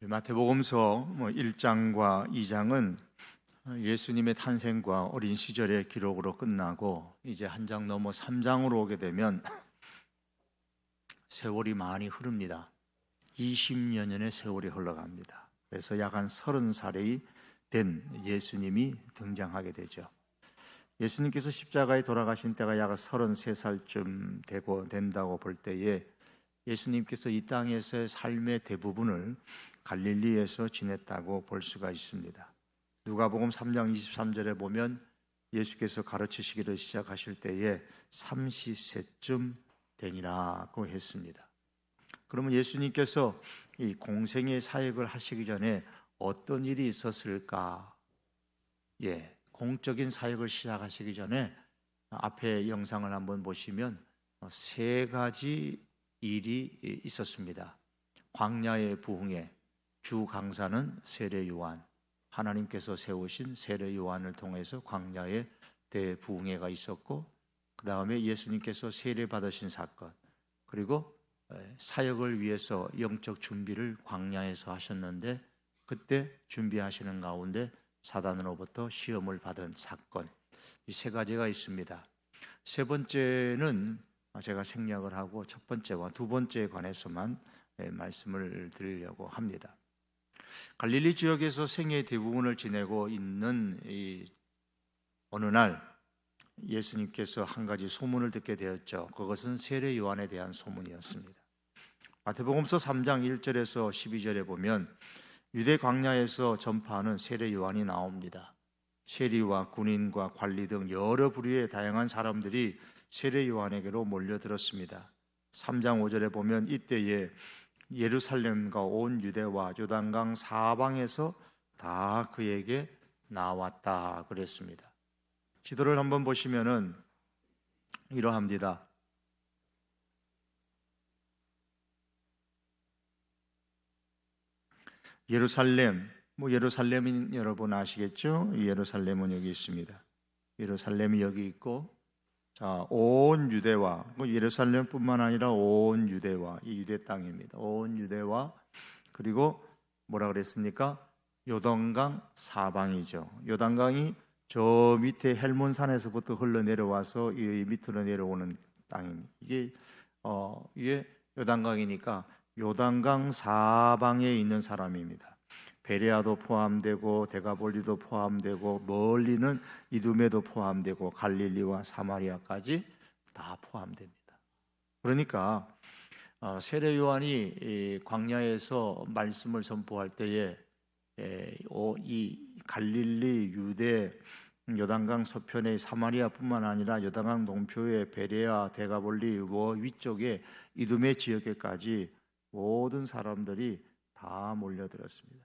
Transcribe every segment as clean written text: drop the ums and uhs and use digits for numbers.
마태복음서 1장과 2장은 예수님의 탄생과 어린 시절의 기록으로 끝나고 이제 한 장 넘어 3장으로 오게 되면 세월이 많이 흐릅니다. 20여 년의 세월이 흘러갑니다. 그래서 약 한 30살이 된 예수님이 등장하게 되죠. 예수님께서 십자가에 돌아가신 때가 약 33살쯤 된다고 볼 때에 예수님께서 이 땅에서의 삶의 대부분을 갈릴리에서 지냈다고 볼 수가 있습니다. 누가복음 3장 23절에 보면 예수께서 가르치시기를 시작하실 때에 30세쯤 되니라고 했습니다. 그러면 예수님께서 이 공생의 사역을 하시기 전에 어떤 일이 있었을까? 공적인 사역을 시작하시기 전에 앞에 영상을 한번 보시면 세 가지 일이 있었습니다. 광야의 부흥회, 주 강사는 세례 요한, 하나님께서 세우신 세례 요한을 통해서 광야의 대부흥회가 있었고, 그 다음에 예수님께서 세례 받으신 사건, 그리고 사역을 위해서 영적 준비를 광야에서 하셨는데 그때 준비하시는 가운데 사단으로부터 시험을 받은 사건, 이 세 가지가 있습니다. 세 번째는 제가 생략을 하고 첫 번째와 두 번째에 관해서만 말씀을 드리려고 합니다. 갈릴리 지역에서 생애의 대부분을 지내고 있는 어느 날 예수님께서 한 가지 소문을 듣게 되었죠. 그것은 세례 요한에 대한 소문이었습니다. 마태복음서 3장 1절에서 12절에 보면 유대 광야에서 전파하는 세례 요한이 나옵니다. 세리와 군인과 관리 등 여러 부류의 다양한 사람들이 세례 요한에게로 몰려들었습니다. 3장 5절에 보면 이때에 예루살렘과 온 유대와 요단강 사방에서 다 그에게 나왔다 그랬습니다. 지도를 한번 보시면은 이러합니다. 예루살렘인 여러분 아시겠죠? 예루살렘은 여기 있습니다. 예루살렘이 여기 있고, 자, 온 유대와, 예루살렘뿐만 아니라 온 유대와, 이 유대 땅입니다. 온 유대와, 그리고 뭐라 그랬습니까? 요단강 사방이죠. 요단강이 저 밑에 헬몬산에서부터 흘러내려와서 이 밑으로 내려오는 땅입니다. 이게 요단강이니까 요단강 사방에 있는 사람입니다. 베레아도 포함되고 데가볼리도 포함되고 멀리는 이두메도 포함되고 갈릴리와 사마리아까지 다 포함됩니다. 그러니까 세례 요한이 광야에서 말씀을 선포할 때에 이 갈릴리, 유대, 요단강 서편의 사마리아뿐만 아니라 요단강 동표의 베레아, 데가볼리 위쪽에 이두메 지역에까지 모든 사람들이 다 몰려들었습니다.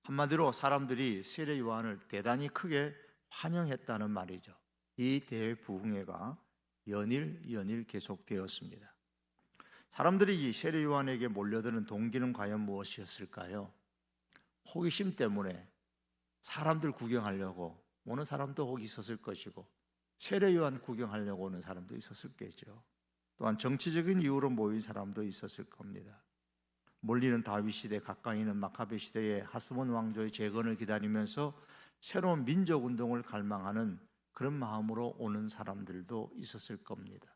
한마디로 사람들이 세례 요한을 대단히 크게 환영했다는 말이죠. 이 대부흥회가 연일 계속되었습니다. 사람들이 이 세례 요한에게 몰려드는 동기는 과연 무엇이었을까요? 호기심 때문에 사람들 구경하려고 오는 사람도 혹 있었을 것이고, 세례 요한 구경하려고 오는 사람도 있었을겠죠. 또한 정치적인 이유로 모인 사람도 있었을 겁니다. 멀리는 다윗 시대, 가까이는 마카베 시대의 하스몬 왕조의 재건을 기다리면서 새로운 민족 운동을 갈망하는 그런 마음으로 오는 사람들도 있었을 겁니다.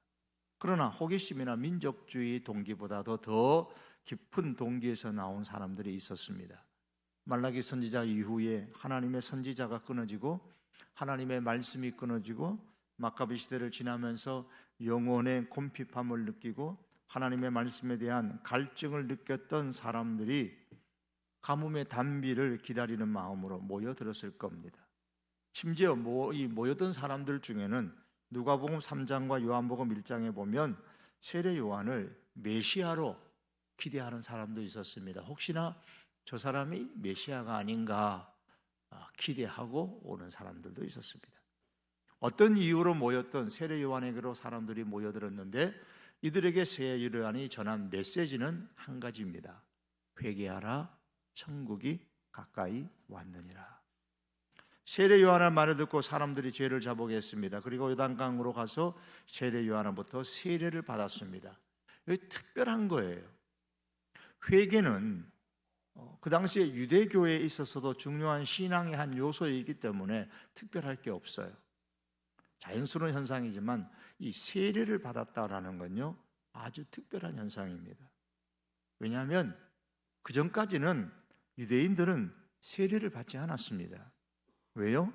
그러나 호기심이나 민족주의 동기보다도 더 깊은 동기에서 나온 사람들이 있었습니다. 말라기 선지자 이후에 하나님의 선지자가 끊어지고 하나님의 말씀이 끊어지고 마카비 시대를 지나면서 영혼의 곰핍함을 느끼고 하나님의 말씀에 대한 갈증을 느꼈던 사람들이 가뭄의 단비를 기다리는 마음으로 모여들었을 겁니다. 심지어 이 모여든 사람들 중에는 누가복음 3장과 요한복음 1장에 보면 세례 요한을 메시아로 기대하는 사람도 있었습니다. 혹시나 저 사람이 메시아가 아닌가 기대하고 오는 사람들도 있었습니다. 어떤 이유로 모였던 세례 요한에게로 사람들이 모여들었는데 이들에게 세례 요한이 전한 메시지는 한 가지입니다. 회개하라, 천국이 가까이 왔느니라. 세례 요한의 말을 듣고 사람들이 죄를 자복했습니다. 그리고 요단강으로 가서 세례 요한으로부터 세례를 받았습니다. 이게 특별한 거예요. 회개는 그 당시에 유대교회에 있어서도 중요한 신앙의 한 요소이기 때문에 특별할 게 없어요. 자연스러운 현상이지만 이 세례를 받았다라는 건요 아주 특별한 현상입니다. 왜냐하면 그 전까지는 유대인들은 세례를 받지 않았습니다. 왜요?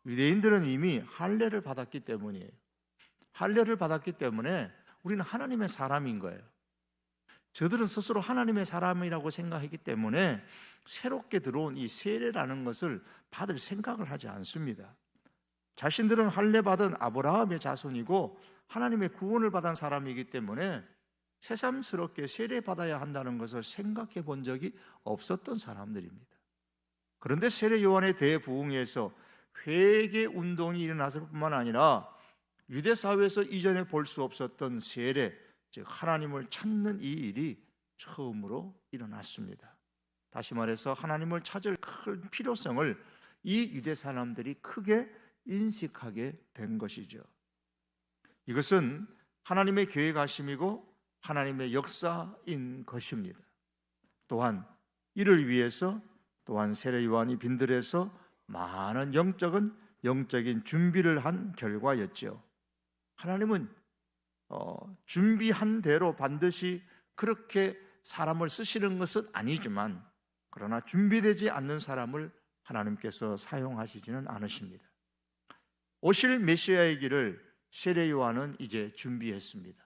유대인들은 이미 할례를 받았기 때문이에요. 할례를 받았기 때문에 우리는 하나님의 사람인 거예요. 저들은 스스로 하나님의 사람이라고 생각했기 때문에 새롭게 들어온 이 세례라는 것을 받을 생각을 하지 않습니다. 자신들은 할례 받은 아브라함의 자손이고 하나님의 구원을 받은 사람이기 때문에 새삼스럽게 세례 받아야 한다는 것을 생각해 본 적이 없었던 사람들입니다. 그런데 세례 요한의 대부흥회에서 회개 운동이 일어났을 뿐만 아니라 유대 사회에서 이전에 볼 수 없었던 세례, 즉 하나님을 찾는 이 일이 처음으로 일어났습니다. 다시 말해서 하나님을 찾을 큰 필요성을 이 유대 사람들이 크게 인식하게 된 것이죠. 이것은 하나님의 계획하심이고 하나님의 역사인 것입니다. 또한 이를 위해서 또한 세례 요한이 빈들에서 많은 영적인 준비를 한 결과였죠. 하나님은 준비한 대로 반드시 그렇게 사람을 쓰시는 것은 아니지만 그러나 준비되지 않는 사람을 하나님께서 사용하시지는 않으십니다. 오실 메시아의 길을 세례 요한은 이제 준비했습니다.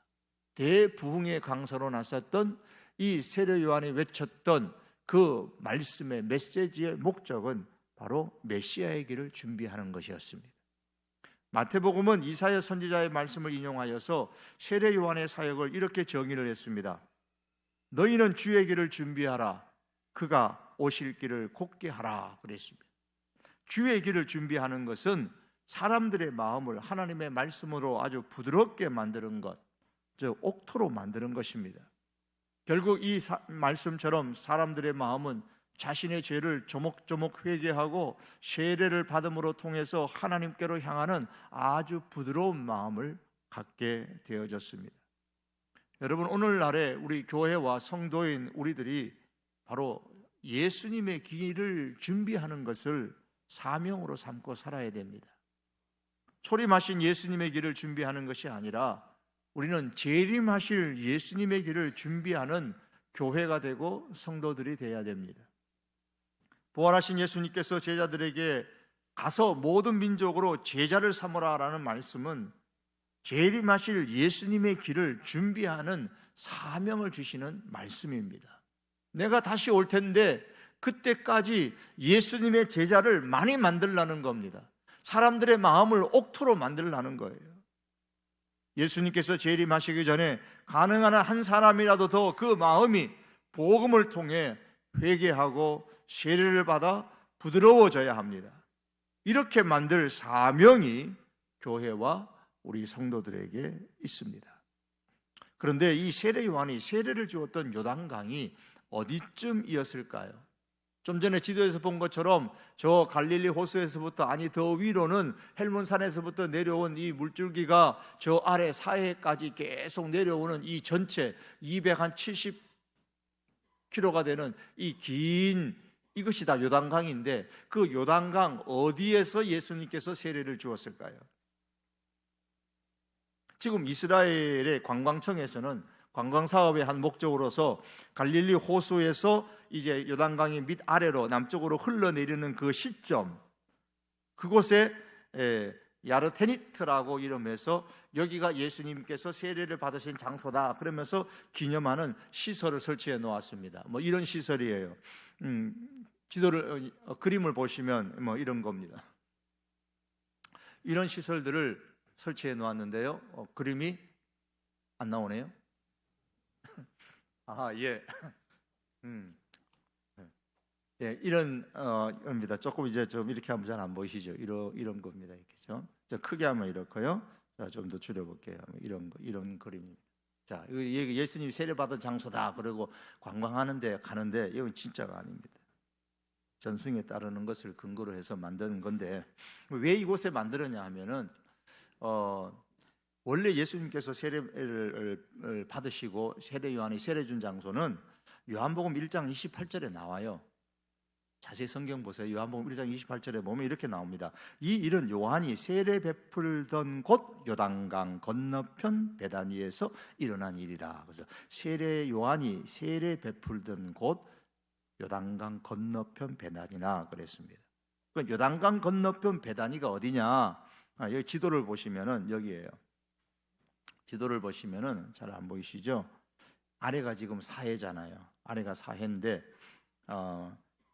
대부흥의 강사로 나섰던 이 세례 요한이 외쳤던 그 말씀의 메시지의 목적은 바로 메시아의 길을 준비하는 것이었습니다. 마태복음은 이사야 선지자의 말씀을 인용하여서 세례 요한의 사역을 이렇게 정의를 했습니다. 너희는 주의 길을 준비하라. 그가 오실 길을 곧게 하라 그랬습니다. 주의 길을 준비하는 것은 사람들의 마음을 하나님의 말씀으로 아주 부드럽게 만드는 것, 즉 옥토로 만드는 것입니다. 결국 이 말씀처럼 사람들의 마음은 자신의 죄를 조목조목 회개하고 세례를 받음으로 통해서 하나님께로 향하는 아주 부드러운 마음을 갖게 되어졌습니다. 여러분, 오늘날에 우리 교회와 성도인 우리들이 바로 예수님의 길을 준비하는 것을 사명으로 삼고 살아야 됩니다. 초림하신 예수님의 길을 준비하는 것이 아니라 우리는 재림하실 예수님의 길을 준비하는 교회가 되고 성도들이 되어야 됩니다. 부활하신 예수님께서 제자들에게 가서 모든 민족으로 제자를 삼으라라는 말씀은 재림하실 예수님의 길을 준비하는 사명을 주시는 말씀입니다. 내가 다시 올 텐데 그때까지 예수님의 제자를 많이 만들라는 겁니다. 사람들의 마음을 옥토로 만들라는 거예요. 예수님께서 재림하시기 전에 가능한 한 사람이라도 더 그 마음이 복음을 통해 회개하고 세례를 받아 부드러워져야 합니다. 이렇게 만들 사명이 교회와 우리 성도들에게 있습니다. 그런데 이 세례 요한이 세례를 주었던 요단강이 어디쯤이었을까요? 좀 전에 지도에서 본 것처럼 저 갈릴리 호수에서부터, 아니 더 위로는 헬몬산에서부터 내려온 이 물줄기가 저 아래 사해까지 계속 내려오는 이 전체 270km가 되는 이 긴, 이것이 다 요단강인데 그 요단강 어디에서 예수님께서 세례를 주었을까요? 지금 이스라엘의 관광청에서는 관광사업의 한 목적으로서 갈릴리 호수에서 이제 요단강이 밑아래로 남쪽으로 흘러내리는 그 시점, 그곳에 야르테니트라고 이름해서 여기가 예수님께서 세례를 받으신 장소다 그러면서 기념하는 시설을 설치해 놓았습니다. 뭐 이런 시설이에요. 지도를 그림을 보시면 뭐 이런 겁니다. 이런 시설들을 설치해 놓았는데요. 그림이 안 나오네요. 아, 예. 예, 이런 겁니다. 조금 이제 좀 이렇게 하면 잘 안 보이시죠? 이런 겁니다. 이렇게 좀 크게 하면 이렇고요. 자, 좀 더 줄여볼게요. 이런 그림입니다. 자, 이거 예수님이 세례 받은 장소다. 그리고 관광하는데 가는데 이건 진짜가 아닙니다. 전승에 따르는 것을 근거로 해서 만드는 건데 왜 이곳에 만들었냐 하면은 원래 예수님께서 세례를 받으시고 세례 요한이 세례 준 장소는 요한복음 1장 28절에 나와요. 자세히 성경 보세요. 요한복음 1장 28절에 보면 이렇게 나옵니다. 이 일은 요한이 세례 베풀던 곳 요단강 건너편 베다니에서 일어난 일이라. 그래서 요한이 세례 베풀던 곳 요단강 건너편 베다니나 그랬습니다. 요단강 건너편 베다니가 어디냐? 여기 지도를 보시면은 여기에요. 지도를 보시면은 잘 안 보이시죠? 아래가 지금 사해잖아요. 아래가 사해인데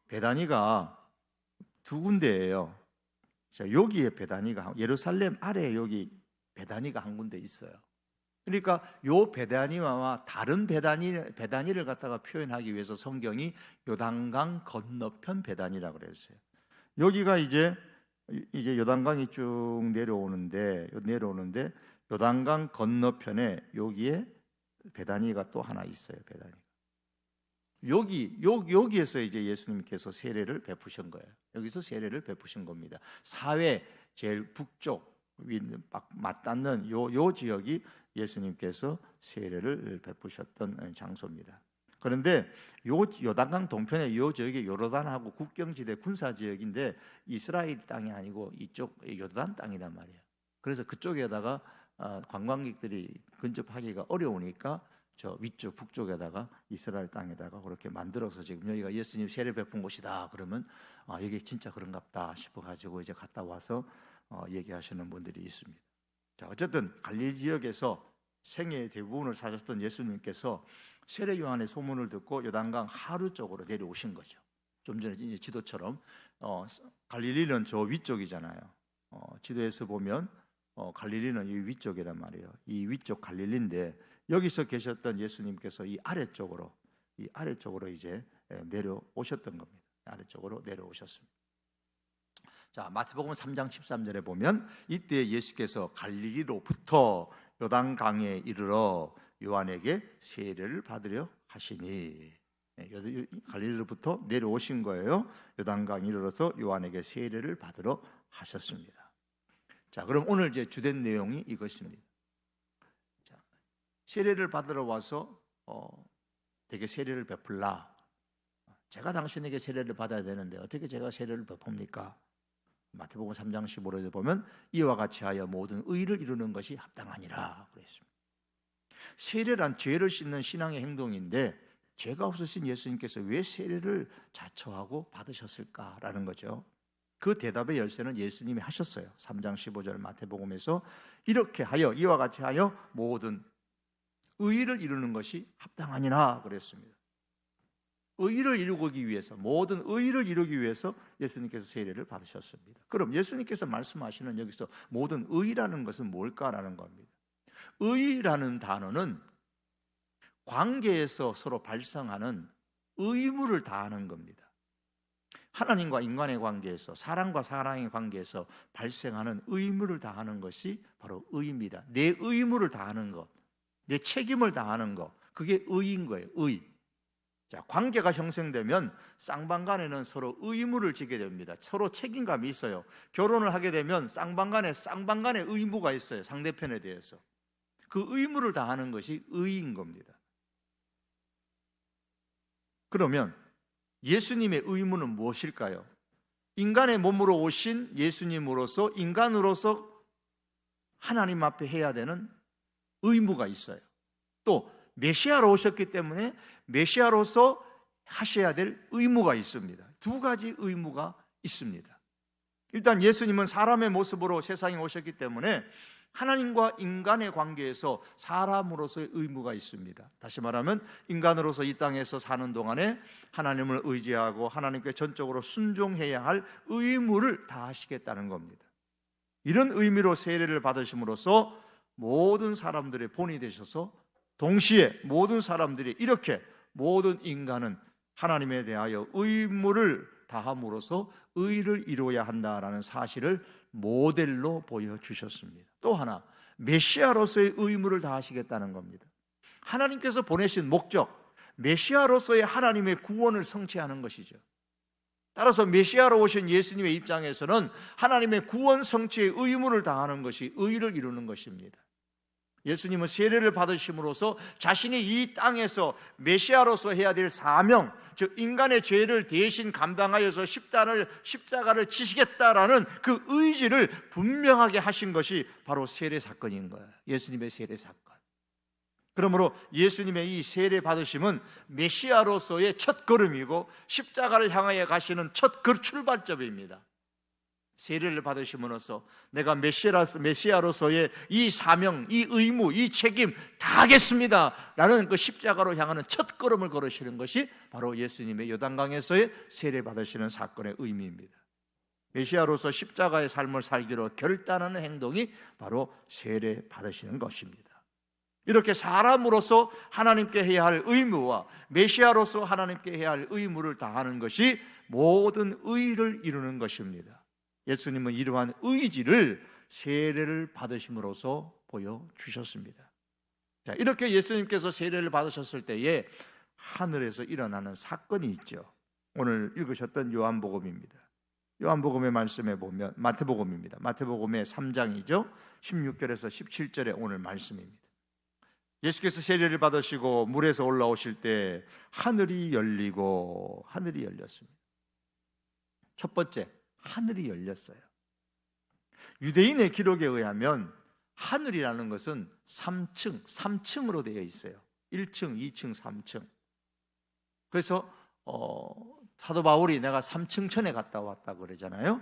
베다니가 두 군데예요. 자, 여기에 베다니가 예루살렘 아래에 여기 베다니가 한 군데 있어요. 그러니까 요 베다니와 다른 베다니를 갖다가 표현하기 위해서 성경이 요단강 건너편 베다니라고 그랬어요. 여기가 이제 요단강이 쭉 내려오는데 요단강 건너편에 여기에 베다니가 또 하나 있어요. 베다니. 여기에서 이제 예수님께서 세례를 베푸신 거예요. 여기서 세례를 베푸신 겁니다. 사회 제일 북쪽 맞닿는 요 지역이 예수님께서 세례를 베푸셨던 장소입니다. 그런데 요단강 동편의 요 지역이 요르단하고 국경지대 군사지역인데 이스라엘 땅이 아니고 이쪽 요르단 땅이란 말이에요. 그래서 그쪽에다가 관광객들이 근접하기가 어려우니까 저 위쪽 북쪽에다가 이스라엘 땅에다가 그렇게 만들어서 지금 여기가 예수님 세례 베푼 곳이다 그러면 여기 진짜 그런갑다 싶어가지고 이제 갔다 와서 얘기하시는 분들이 있습니다. 자, 어쨌든 갈릴리 지역에서 생애의 대부분을 사셨던 예수님께서 세례 요한의 소문을 듣고 요단강 하루 쪽으로 내려오신 거죠. 좀 전에 이제 지도처럼 갈릴리는 저 위쪽이잖아요. 지도에서 보면 갈릴리는 이 위쪽이란 말이에요. 이 위쪽 갈릴리인데 여기서 계셨던 예수님께서 이 아래쪽으로 이제 내려오셨던 겁니다. 아래쪽으로 내려오셨습니다. 자, 마태복음 3장 13절에 보면 이때 예수께서 갈릴리로부터 요단강에 이르러 요한에게 세례를 받으려 하시니, 갈릴리로부터 내려오신 거예요. 요단강에 이르러서 요한에게 세례를 받으러 하셨습니다. 자, 그럼 오늘 이제 주된 내용이 이것입니다. 자, 세례를 받으러 와서 되게 세례를 베풀라. 제가 당신에게 세례를 받아야 되는데 어떻게 제가 세례를 베풉니까? 마태복음 3장 15절에 보면 이와 같이 하여 모든 의를 이루는 것이 합당하니라 그랬습니다. 세례란 죄를 씻는 신앙의 행동인데 죄가 없으신 예수님께서 왜 세례를 자처하고 받으셨을까라는 거죠. 그 대답의 열쇠는 예수님이 하셨어요. 3장 15절 마태복음에서 이렇게 하여 이와 같이 하여 모든 의를 이루는 것이 합당하니라 그랬습니다. 의를 이루기 위해서, 모든 의를 이루기 위해서 예수님께서 세례를 받으셨습니다. 그럼 예수님께서 말씀하시는 여기서 모든 의라는 것은 뭘까라는 겁니다. 의라는 단어는 관계에서 서로 발생하는 의무를 다하는 겁니다. 하나님과 인간의 관계에서, 사람과 사람의 관계에서 발생하는 의무를 다하는 것이 바로 의입니다. 내 의무를 다하는 것, 내 책임을 다하는 것, 그게 의인 거예요. 의. 자, 관계가 형성되면 쌍방간에는 서로 의무를 지게 됩니다. 서로 책임감이 있어요. 결혼을 하게 되면 쌍방간에 의무가 있어요. 상대편에 대해서. 그 의무를 다하는 것이 의인 겁니다. 그러면 예수님의 의무는 무엇일까요? 인간의 몸으로 오신 예수님으로서, 인간으로서 하나님 앞에 해야 되는 의무가 있어요. 또 메시아로 오셨기 때문에 메시아로서 하셔야 될 의무가 있습니다. 두 가지 의무가 있습니다. 일단 예수님은 사람의 모습으로 세상에 오셨기 때문에 하나님과 인간의 관계에서 사람으로서의 의무가 있습니다. 다시 말하면 인간으로서 이 땅에서 사는 동안에 하나님을 의지하고 하나님께 전적으로 순종해야 할 의무를 다하시겠다는 겁니다. 이런 의미로 세례를 받으심으로써 모든 사람들의 본이 되셔서 동시에 모든 사람들이 이렇게 모든 인간은 하나님에 대하여 의무를 다함으로써 의를 이루어야 한다라는 사실을 모델로 보여주셨습니다. 또 하나, 메시아로서의 의무를 다하시겠다는 겁니다. 하나님께서 보내신 목적, 메시아로서의 하나님의 구원을 성취하는 것이죠. 따라서 메시아로 오신 예수님의 입장에서는 하나님의 구원 성취의 의무를 다하는 것이 의를 이루는 것입니다. 예수님은 세례를 받으심으로써 자신이 이 땅에서 메시아로서 해야 될 사명, 즉 인간의 죄를 대신 감당하여서 십자가를 지시겠다라는 그 의지를 분명하게 하신 것이 바로 세례 사건인 거예요. 예수님의 세례 사건. 그러므로 예수님의 이 세례 받으심은 메시아로서의 첫 걸음이고 십자가를 향하여 가시는 첫 출발점입니다. 세례를 받으심으로써 내가 메시아로서의 이 사명, 이 의무, 이 책임 다 하겠습니다 라는 그 십자가로 향하는 첫 걸음을 걸으시는 것이 바로 예수님의 요단강에서의 세례 받으시는 사건의 의미입니다. 메시아로서 십자가의 삶을 살기로 결단하는 행동이 바로 세례 받으시는 것입니다. 이렇게 사람으로서 하나님께 해야 할 의무와 메시아로서 하나님께 해야 할 의무를 다하는 것이 모든 의를 이루는 것입니다. 예수님은 이러한 의지를 세례를 받으심으로써 보여주셨습니다. 자, 이렇게 예수님께서 세례를 받으셨을 때에 하늘에서 일어나는 사건이 있죠. 오늘 읽으셨던 요한복음입니다. 요한복음의 말씀에 보면 마태복음입니다. 마태복음의 3장이죠. 16절에서 17절의 오늘 말씀입니다. 예수께서 세례를 받으시고 물에서 올라오실 때 하늘이 열렸습니다. 첫 번째, 하늘이 열렸어요. 유대인의 기록에 의하면 하늘이라는 것은 3층으로 되어 있어요. 1층, 2층, 3층. 그래서 사도 바울이 내가 3층 천에 갔다 왔다 그러잖아요.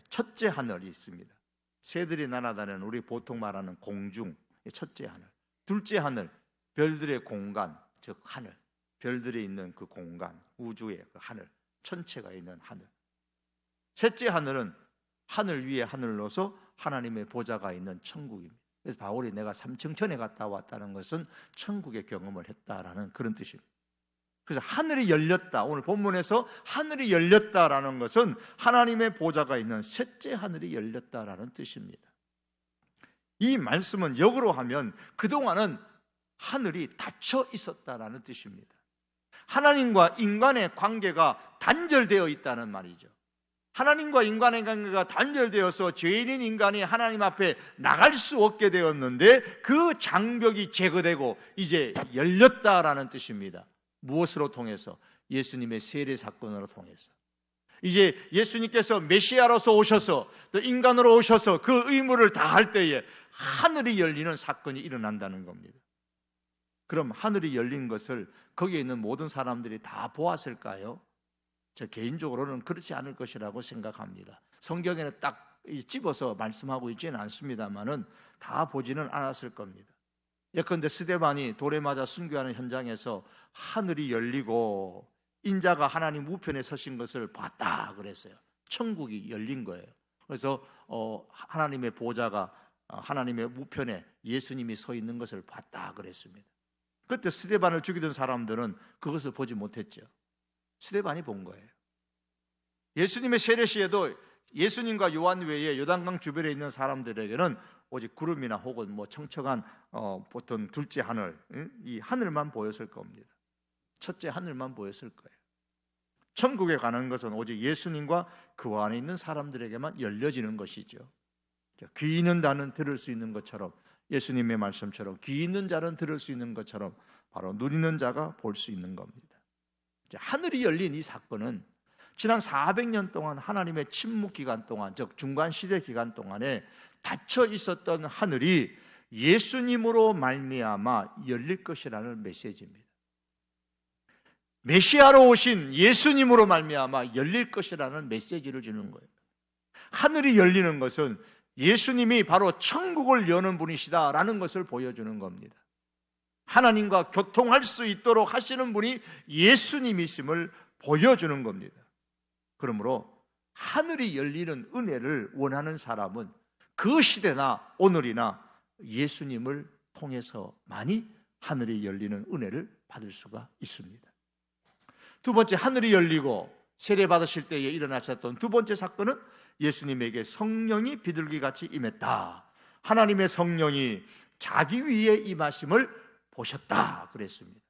첫째 하늘이 있습니다. 새들이 날아다니는 우리 보통 말하는 공중, 첫째 하늘. 둘째 하늘, 별들의 공간, 즉 하늘. 별들이 있는 그 공간, 우주의 그 하늘, 천체가 있는 하늘. 셋째 하늘은 하늘 위에 하늘로서 하나님의 보좌가 있는 천국입니다. 그래서 바울이 내가 3층 천에 갔다 왔다는 것은 천국의 경험을 했다라는 그런 뜻입니다. 그래서 하늘이 열렸다, 오늘 본문에서 하늘이 열렸다라는 것은 하나님의 보좌가 있는 셋째 하늘이 열렸다라는 뜻입니다. 이 말씀은 역으로 하면 그동안은 하늘이 닫혀 있었다라는 뜻입니다. 하나님과 인간의 관계가 단절되어 있다는 말이죠. 하나님과 인간의 관계가 단절되어서 죄인인 인간이 하나님 앞에 나갈 수 없게 되었는데 그 장벽이 제거되고 이제 열렸다라는 뜻입니다. 무엇으로 통해서? 예수님의 세례 사건으로 통해서. 이제 예수님께서 메시아로서 오셔서 또 인간으로 오셔서 그 의무를 다할 때에 하늘이 열리는 사건이 일어난다는 겁니다. 그럼 하늘이 열린 것을 거기에 있는 모든 사람들이 다 보았을까요? 저 개인적으로는 그렇지 않을 것이라고 생각합니다. 성경에는 딱 집어서 말씀하고 있지는 않습니다만은 다 보지는 않았을 겁니다. 예컨대 스데반이 돌에 맞아 순교하는 현장에서 하늘이 열리고 인자가 하나님 우편에 서신 것을 봤다 그랬어요. 천국이 열린 거예요. 그래서 하나님의 보좌가 하나님의 우편에 예수님이 서 있는 것을 봤다 그랬습니다. 그때 스데반을 죽이던 사람들은 그것을 보지 못했죠. 스데반이 본 거예요. 예수님의 세례 시에도 예수님과 요한 외에 요단강 주변에 있는 사람들에게는 오직 구름이나 혹은 뭐 청청한 보통 둘째 하늘, 이 하늘만 보였을 겁니다. 첫째 하늘만 보였을 거예요. 천국에 가는 것은 오직 예수님과 그 안에 있는 사람들에게만 열려지는 것이죠. 귀 있는 자는 들을 수 있는 것처럼, 예수님의 말씀처럼 귀 있는 자는 들을 수 있는 것처럼 바로 눈 있는 자가 볼 수 있는 겁니다. 하늘이 열린 이 사건은 지난 400년 동안 하나님의 침묵 기간 동안, 즉 중간시대 기간 동안에 닫혀 있었던 하늘이 예수님으로 말미암아 열릴 것이라는 메시지입니다. 메시아로 오신 예수님으로 말미암아 열릴 것이라는 메시지를 주는 거예요. 하늘이 열리는 것은 예수님이 바로 천국을 여는 분이시다라는 것을 보여주는 겁니다. 하나님과 교통할 수 있도록 하시는 분이 예수님이심을 보여주는 겁니다. 그러므로 하늘이 열리는 은혜를 원하는 사람은 그 시대나 오늘이나 예수님을 통해서만이 하늘이 열리는 은혜를 받을 수가 있습니다. 두 번째, 하늘이 열리고 세례 받으실 때에 일어나셨던 두 번째 사건은 예수님에게 성령이 비둘기같이 임했다. 하나님의 성령이 자기 위에 임하심을 보셨다 그랬습니다.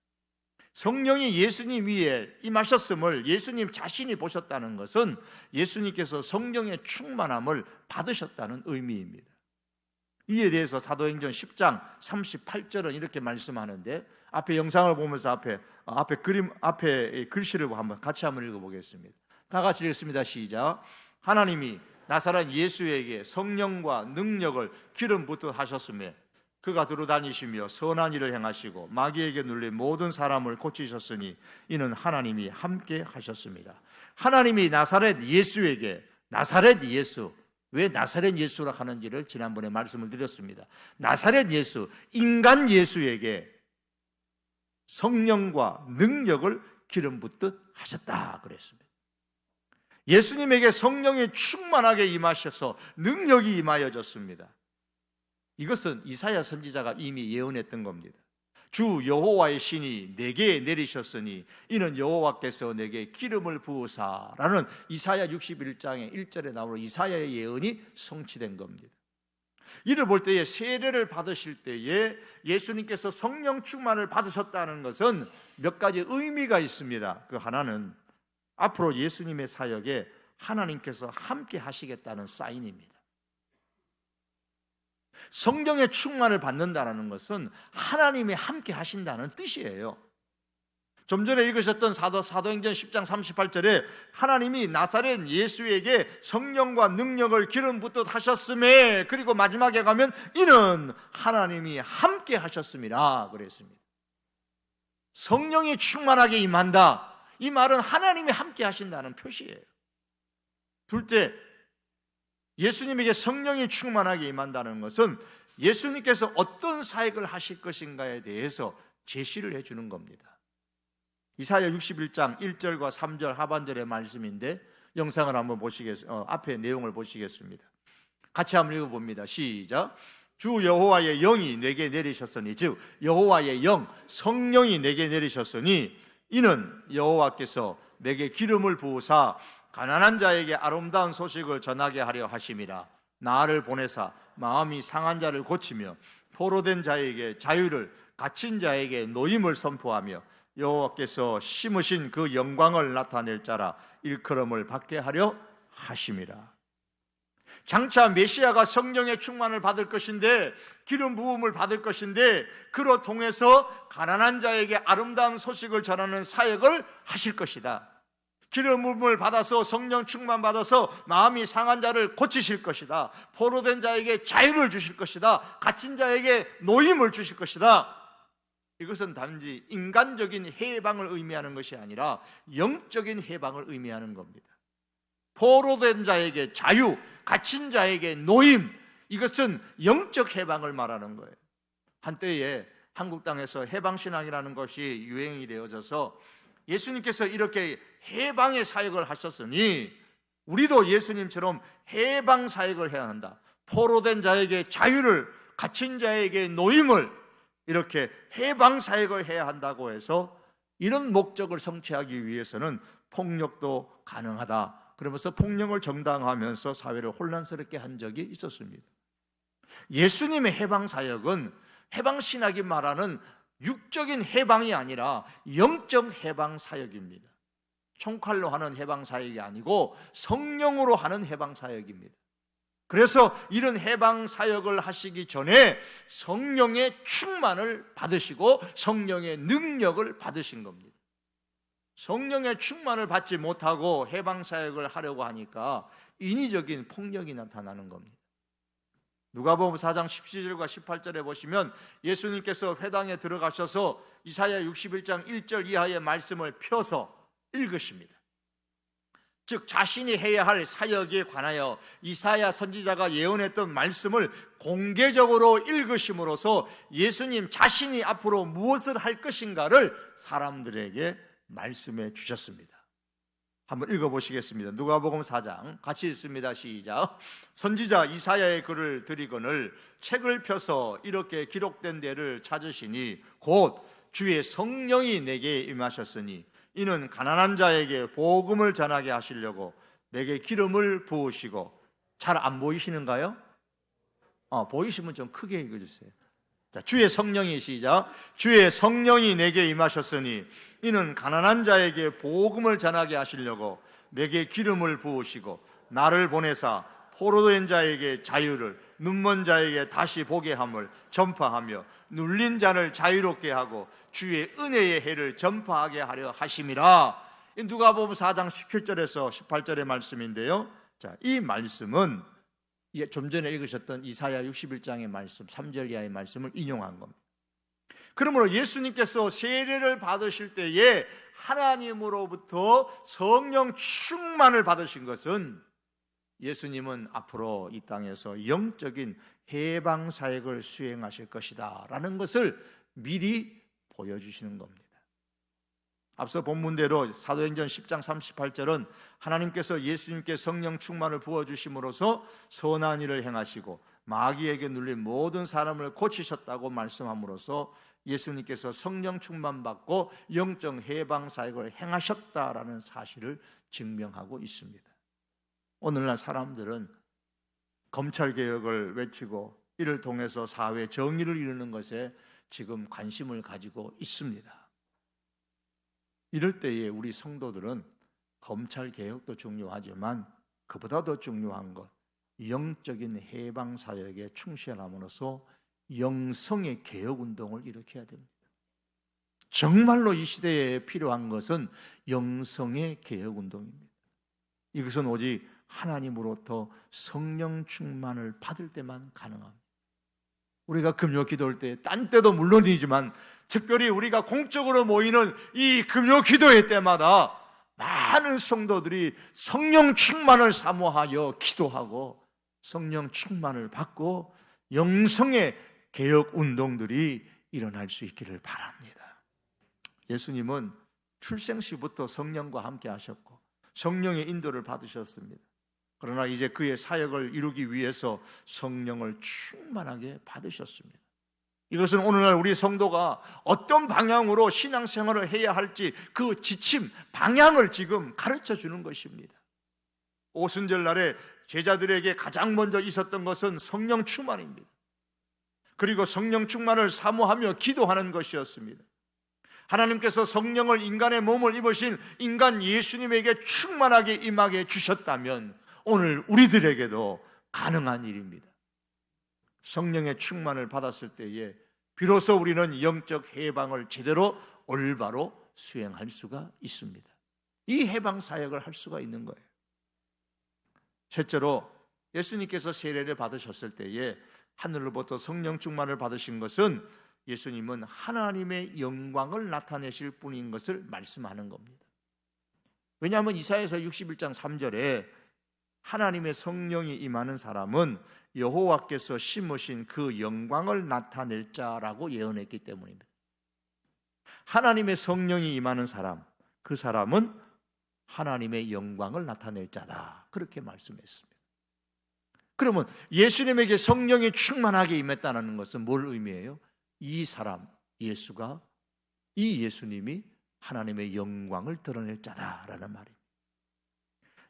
성령이 예수님 위에 임하셨음을 예수님 자신이 보셨다는 것은 예수님께서 성령의 충만함을 받으셨다는 의미입니다. 이에 대해서 사도행전 10장 38절은 이렇게 말씀하는데, 앞에 영상을 보면서 앞에 글씨를 같이 한번 읽어보겠습니다. 다 같이 읽습니다. 시작. 하나님이 나사렛 예수에게 성령과 능력을 기름 붓듯 하셨으며 그가 두루다니시며 선한 일을 행하시고 마귀에게 눌린 모든 사람을 고치셨으니 이는 하나님이 함께 하셨습니다. 하나님이 나사렛 예수에게, 나사렛 예수, 왜 나사렛 예수라 하는지를 지난번에 말씀을 드렸습니다. 나사렛 예수, 인간 예수에게 성령과 능력을 기름 붓듯 하셨다 그랬습니다. 예수님에게 성령이 충만하게 임하셔서 능력이 임하여졌습니다. 이것은 이사야 선지자가 이미 예언했던 겁니다. 주 여호와의 신이 내게 내리셨으니 이는 여호와께서 내게 기름을 부으사라는 이사야 61장의 1절에 나오는 이사야의 예언이 성취된 겁니다. 이를 볼 때에 세례를 받으실 때에 예수님께서 성령 충만을 받으셨다는 것은 몇 가지 의미가 있습니다. 그 하나는 앞으로 예수님의 사역에 하나님께서 함께 하시겠다는 사인입니다. 성령의 충만을 받는다는 것은 하나님이 함께 하신다는 뜻이에요. 좀 전에 읽으셨던 사도행전 10장 38절에 하나님이 나사렛 예수에게 성령과 능력을 기름 붓듯 하셨음에, 그리고 마지막에 가면 이는 하나님이 함께 하셨음이라 그랬습니다. 성령이 충만하게 임한다, 이 말은 하나님이 함께 하신다는 표시예요. 둘째, 예수님에게 성령이 충만하게 임한다는 것은 예수님께서 어떤 사역을 하실 것인가에 대해서 제시를 해주는 겁니다. 이사야 61장 1절과 3절 하반절의 말씀인데 영상을 한번 앞에 내용을 보시겠습니다. 같이 한번 읽어봅니다. 시작. 주 여호와의 영이 내게 내리셨으니, 즉 여호와의 영, 성령이 내게 내리셨으니 이는 여호와께서 내게 기름을 부으사 가난한 자에게 아름다운 소식을 전하게 하려 하심이라. 나를 보내사 마음이 상한 자를 고치며 포로된 자에게 자유를, 갇힌 자에게 노임을 선포하며 여호와께서 심으신 그 영광을 나타낼 자라 일컬음을 받게 하려 하심이라. 장차 메시아가 성령의 충만을 받을 것인데, 기름 부음을 받을 것인데, 그로 통해서 가난한 자에게 아름다운 소식을 전하는 사역을 하실 것이다. 기름 부음을 받아서 성령 충만 받아서 마음이 상한 자를 고치실 것이다. 포로된 자에게 자유를 주실 것이다. 갇힌 자에게 노임을 주실 것이다. 이것은 단지 인간적인 해방을 의미하는 것이 아니라 영적인 해방을 의미하는 겁니다. 포로된 자에게 자유, 갇힌 자에게 노임, 이것은 영적 해방을 말하는 거예요. 한때에 한국 땅에서 해방신앙이라는 것이 유행이 되어져서 예수님께서 이렇게 해방의 사역을 하셨으니 우리도 예수님처럼 해방 사역을 해야 한다. 포로된 자에게 자유를, 갇힌 자에게 노임을, 이렇게 해방 사역을 해야 한다고 해서 이런 목적을 성취하기 위해서는 폭력도 가능하다, 그러면서 폭력을 정당화하면서 사회를 혼란스럽게 한 적이 있었습니다. 예수님의 해방 사역은 해방 신학이 말하는 육적인 해방이 아니라 영적 해방 사역입니다. 총칼로 하는 해방 사역이 아니고 성령으로 하는 해방 사역입니다. 그래서 이런 해방 사역을 하시기 전에 성령의 충만을 받으시고 성령의 능력을 받으신 겁니다. 성령의 충만을 받지 못하고 해방 사역을 하려고 하니까 인위적인 폭력이 나타나는 겁니다. 누가복음 4장 17절과 18절에 보시면 예수님께서 회당에 들어가셔서 이사야 61장 1절 이하의 말씀을 펴서 읽으십니다. 즉 자신이 해야 할 사역에 관하여 이사야 선지자가 예언했던 말씀을 공개적으로 읽으심으로써 예수님 자신이 앞으로 무엇을 할 것인가를 사람들에게 말씀해 주셨습니다. 한번 읽어보시겠습니다. 누가복음 4장 같이 읽습니다. 시작. 선지자 이사야의 글을 드리거늘 책을 펴서 이렇게 기록된 데를 찾으시니 곧 주의 성령이 내게 임하셨으니 이는 가난한 자에게 복음을 전하게 하시려고 내게 기름을 부으시고. 잘 안 보이시는가요? 보이시면 좀 크게 읽어주세요. 자, 주의 성령이, 시작. 주의 성령이 내게 임하셨으니 이는 가난한 자에게 복음을 전하게 하시려고 내게 기름을 부으시고 나를 보내사 포로된 자에게 자유를, 눈먼 자에게 다시 보게 함을 전파하며 눌린 자를 자유롭게 하고 주의 은혜의 해를 전파하게 하려 하심이라. 누가복음 4장 17절에서 18절의 말씀인데요. 자, 이 말씀은 좀 전에 읽으셨던 이사야 61장의 말씀 3절 이하의 말씀을 인용한 겁니다. 그러므로 예수님께서 세례를 받으실 때에 하나님으로부터 성령 충만을 받으신 것은 예수님은 앞으로 이 땅에서 영적인 해방 사역을 수행하실 것이다 라는 것을 미리 보여주시는 겁니다. 앞서 본문대로 사도행전 10장 38절은 하나님께서 예수님께 성령 충만을 부어주심으로써 선한 일을 행하시고 마귀에게 눌린 모든 사람을 고치셨다고 말씀함으로써 예수님께서 성령 충만 받고 영적 해방 사역을 행하셨다라는 사실을 증명하고 있습니다. 오늘날 사람들은 검찰개혁을 외치고 이를 통해서 사회 정의를 이루는 것에 지금 관심을 가지고 있습니다. 이럴 때에 우리 성도들은 검찰개혁도 중요하지만 그보다 더 중요한 것, 영적인 해방 사역에 충실함으로써 영성의 개혁운동을 일으켜야 됩니다. 정말로 이 시대에 필요한 것은 영성의 개혁운동입니다. 이것은 오직 하나님으로부터 성령 충만을 받을 때만 가능합니다. 우리가 금요 기도할 때, 딴 때도 물론이지만 특별히 우리가 공적으로 모이는 이 금요 기도회 때마다 많은 성도들이 성령 충만을 사모하여 기도하고 성령 충만을 받고 영성의 개혁 운동들이 일어날 수 있기를 바랍니다. 예수님은 출생시부터 성령과 함께 하셨고 성령의 인도를 받으셨습니다. 그러나 이제 그의 사역을 이루기 위해서 성령을 충만하게 받으셨습니다. 이것은 오늘날 우리 성도가 어떤 방향으로 신앙생활을 해야 할지 그 지침, 방향을 지금 가르쳐 주는 것입니다. 오순절날에 제자들에게 가장 먼저 있었던 것은 성령 충만입니다. 그리고 성령 충만을 사모하며 기도하는 것이었습니다. 하나님께서 성령을 인간의 몸을 입으신 인간 예수님에게 충만하게 임하게 주셨다면 오늘 우리들에게도 가능한 일입니다. 성령의 충만을 받았을 때에 비로소 우리는 영적 해방을 제대로 올바로 수행할 수가 있습니다. 이 해방 사역을 할 수가 있는 거예요. 셋째로 예수님께서 세례를 받으셨을 때에 하늘로부터 성령 충만을 받으신 것은 예수님은 하나님의 영광을 나타내실 분인 것을 말씀하는 겁니다. 왜냐하면 이사야서 61장 3절에 하나님의 성령이 임하는 사람은 여호와께서 심으신 그 영광을 나타낼 자라고 예언했기 때문입니다. 하나님의 성령이 임하는 사람, 그 사람은 하나님의 영광을 나타낼 자다, 그렇게 말씀했습니다. 그러면 예수님에게 성령이 충만하게 임했다는 것은 뭘 의미해요? 이 사람, 예수가, 이 예수님이 하나님의 영광을 드러낼 자다라는 말입니다.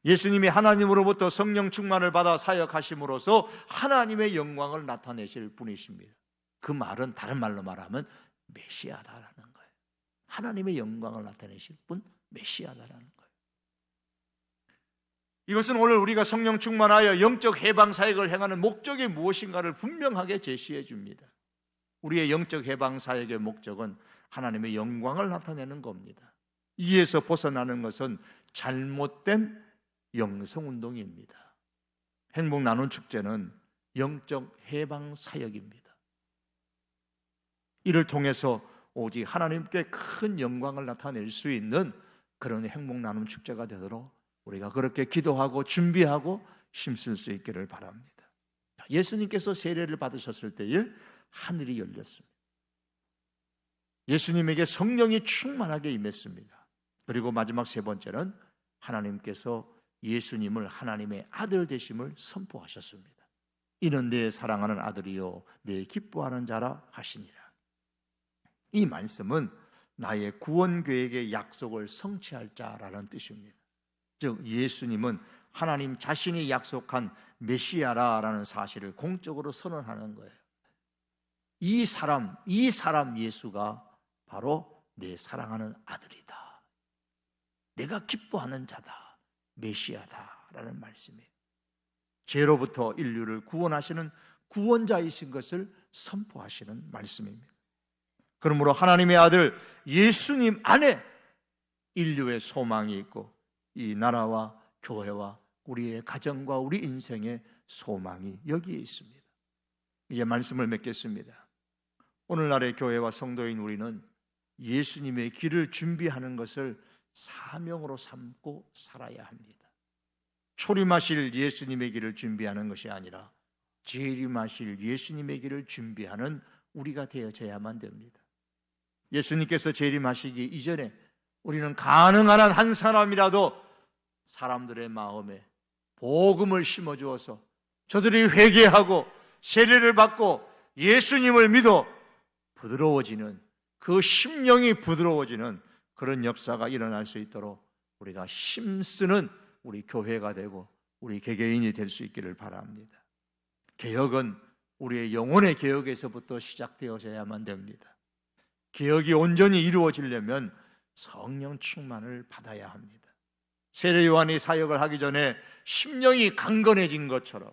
예수님이 하나님으로부터 성령 충만을 받아 사역하심으로써 하나님의 영광을 나타내실 분이십니다. 그 말은 다른 말로 말하면 메시아다라는 거예요. 하나님의 영광을 나타내실 분, 메시아다라는 거예요. 이것은 오늘 우리가 성령 충만하여 영적 해방 사역을 행하는 목적이 무엇인가를 분명하게 제시해 줍니다. 우리의 영적 해방 사역의 목적은 하나님의 영광을 나타내는 겁니다. 이에서 벗어나는 것은 잘못된 영성운동입니다. 행복 나눔 축제는 영적 해방 사역입니다. 이를 통해서 오직 하나님께 큰 영광을 나타낼 수 있는 그런 행복 나눔 축제가 되도록 우리가 그렇게 기도하고 준비하고 힘쓸 수 있기를 바랍니다. 예수님께서 세례를 받으셨을 때에 하늘이 열렸습니다. 예수님에게 성령이 충만하게 임했습니다. 그리고 마지막 세 번째는 하나님께서 예수님을 하나님의 아들 되심을 선포하셨습니다. 이는 내 사랑하는 아들이요 내 기뻐하는 자라 하시니라. 이 말씀은 나의 구원 계획의 약속을 성취할 자라는 뜻입니다. 즉 예수님은 하나님 자신이 약속한 메시아라는 사실을 공적으로 선언하는 거예요. 이 사람 예수가 바로 내 사랑하는 아들이다, 내가 기뻐하는 자다, 메시아다라는 말씀이에요. 죄로부터 인류를 구원하시는 구원자이신 것을 선포하시는 말씀입니다. 그러므로 하나님의 아들 예수님 안에 인류의 소망이 있고 이 나라와 교회와 우리의 가정과 우리 인생의 소망이 여기에 있습니다. 이제 말씀을 맺겠습니다. 오늘날의 교회와 성도인 우리는 예수님의 길을 준비하는 것을 사명으로 삼고 살아야 합니다. 초림하실 예수님의 길을 준비하는 것이 아니라 재림하실 예수님의 길을 준비하는 우리가 되어져야만 됩니다. 예수님께서 재림하시기 이전에 우리는 가능한 한 한 사람이라도 사람들의 마음에 복음을 심어주어서 저들이 회개하고 세례를 받고 예수님을 믿어 부드러워지는, 그 심령이 부드러워지는 그런 역사가 일어날 수 있도록 우리가 힘쓰는 우리 교회가 되고 우리 개개인이 될 수 있기를 바랍니다. 개혁은 우리의 영혼의 개혁에서부터 시작되어져야만 됩니다. 개혁이 온전히 이루어지려면 성령 충만을 받아야 합니다. 세례 요한이 사역을 하기 전에 심령이 강건해진 것처럼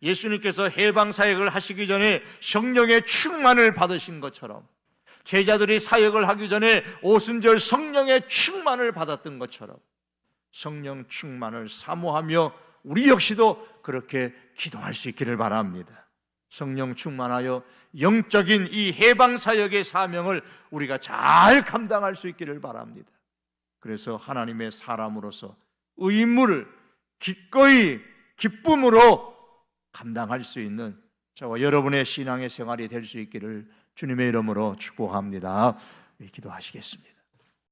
예수님께서 해방 사역을 하시기 전에 성령의 충만을 받으신 것처럼 제자들이 사역을 하기 전에 오순절 성령의 충만을 받았던 것처럼 성령 충만을 사모하며 우리 역시도 그렇게 기도할 수 있기를 바랍니다. 성령 충만하여 영적인 이 해방 사역의 사명을 우리가 잘 감당할 수 있기를 바랍니다. 그래서 하나님의 사람으로서 의무를 기꺼이 기쁨으로 감당할 수 있는 저와 여러분의 신앙의 생활이 될 수 있기를 주님의 이름으로 축복합니다. 기도하시겠습니다.